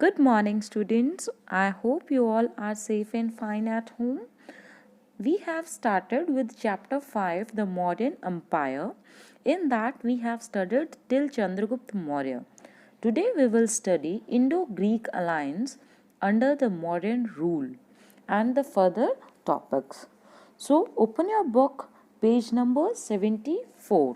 Good morning, students. I hope you all are safe and fine at home. We have started with chapter 5, the Mauryan Empire. In that, we have studied till Chandragupta Maurya. Today, we will study Indo Greek alliance under the Mauryan rule and the further topics. So, open your book, page number 74.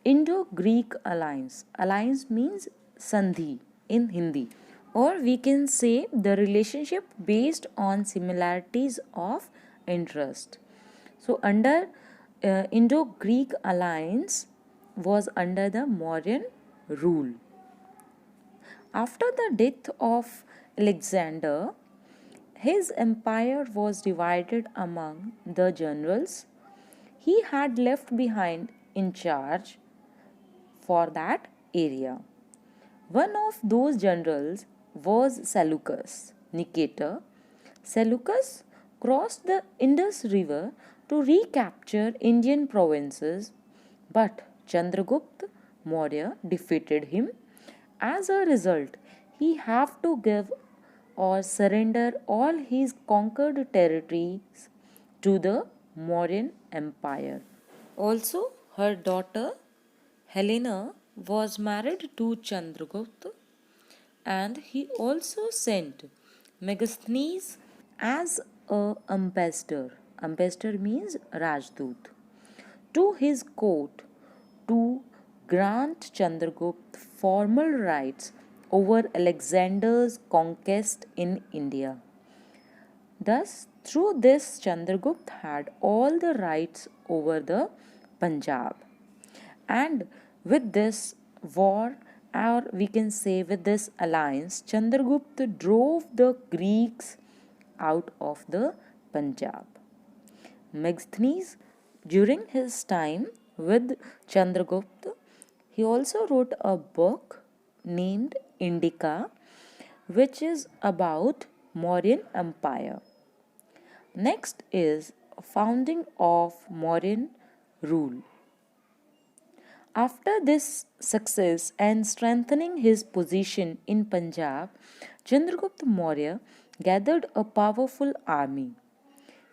Indo Greek alliance. Alliance means Sandhi in Hindi, or we can say the relationship based on similarities of interest. So, under Indo Greek alliance was under the Mauryan rule. After the death of Alexander, his empire was divided among the generals he had left behind in charge for that area. One of those generals was Seleucus Nicator. Seleucus crossed the Indus River to recapture Indian provinces, but Chandragupta Maurya defeated him. As a result, he had to give or surrender all his conquered territories to the Mauryan Empire. Also, her daughter Helena was married to Chandragupta, and he also sent Megasthenes as a ambassador. Ambassador means Rajdoot to his court to grant Chandragupta formal rights over Alexander's conquest in India. Thus, through this, Chandragupta had all the rights over the Punjab. And with this war, or we can say with this alliance, Chandragupta drove the Greeks out of the Punjab. Megasthenes, during his time with Chandragupta, he also wrote a book named Indica, which is about Mauryan Empire. Next is founding of Mauryan rule. After this success and strengthening his position in Punjab, Chandragupta Maurya gathered a powerful army.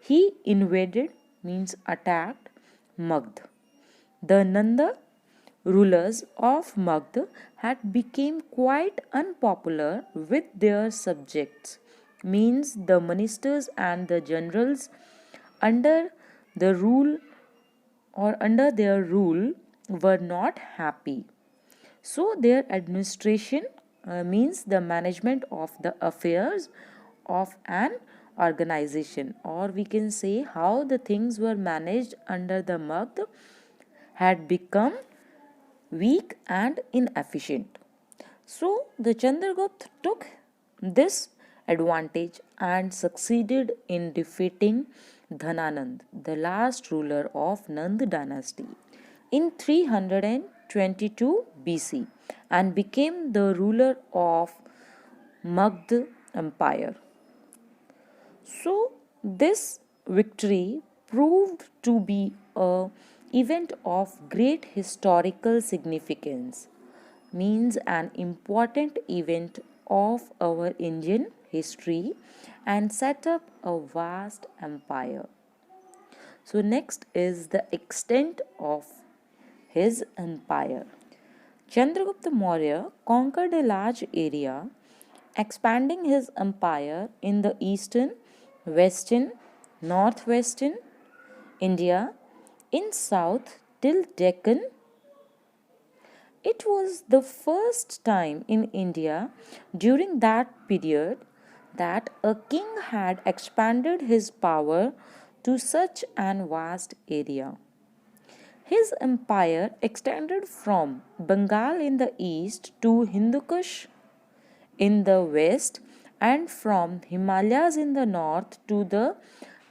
He invaded, means attacked, Magध. The Nanda rulers of Magध had become quite unpopular with their subjects, means the ministers and the generals under the rule or under their rule were not happy. So, their administration means the management of the affairs of an organization, or we can say how the things were managed under the Magd had become weak and inefficient. So, the Chandragupta took this advantage and succeeded in defeating Dhananand, the last ruler of Nand dynasty, in 322 BC and became the ruler of Magd Empire. So, this victory proved to be a event of great historical significance, means an important event of our Indian history, and set up a vast empire. So, next is the extent of his empire. Chandragupta Maurya conquered a large area, expanding his empire in the eastern, western, northwestern India, in south till Deccan. It was the first time in India during that period that a king had expanded his power to such an vast area. His empire extended from Bengal in the east to Hindu Kush in the west, and from Himalayas in the north to the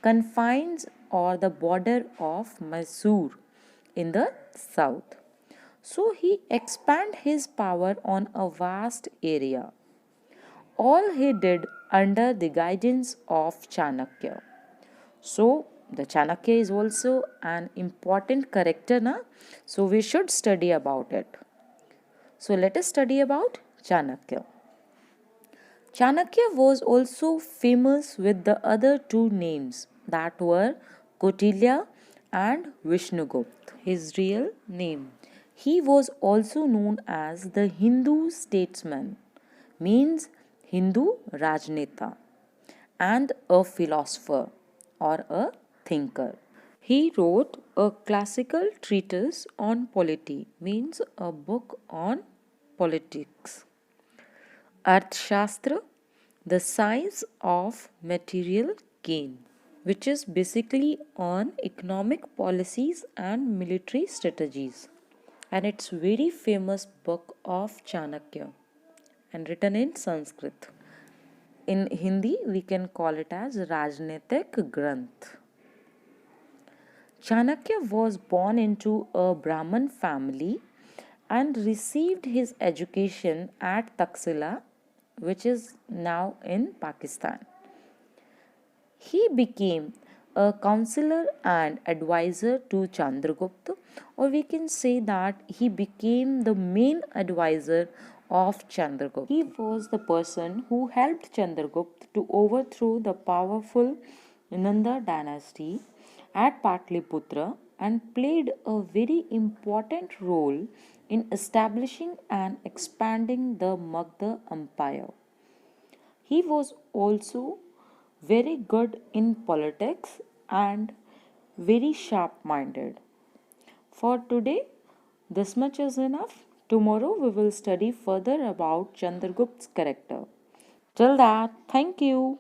confines or the border of Mysore in the south. So he expanded his power on a vast area. All he did under the guidance of Chanakya. So the Chanakya is also an important character, na? So we should study about it. So let us study about Chanakya. Chanakya was also famous with the other two names that were Kautilya and Vishnugupta, his real name. He was also known as the Hindu statesman, means Hindu Rajneta, and a philosopher or a thinker. He wrote a classical treatise on polity, means a book on politics. Arthashastra, the science of material gain, which is basically on economic policies and military strategies. And it's very famous book of Chanakya and written in Sanskrit. In Hindi, we can call it as Rajnetik Granth. Chanakya was born into a Brahmin family and received his education at Taxila, which is now in Pakistan. He became a counselor and advisor to Chandragupta, or we can say that he became the main advisor of Chandragupta. He was the person who helped Chandragupta to overthrow the powerful Nanda dynasty at Patliputra and played a very important role in establishing and expanding the Magadha Empire. He was also very good in politics and very sharp minded. For today, this much is enough. Tomorrow we will study further about Chandragupta's character. Till that, thank you.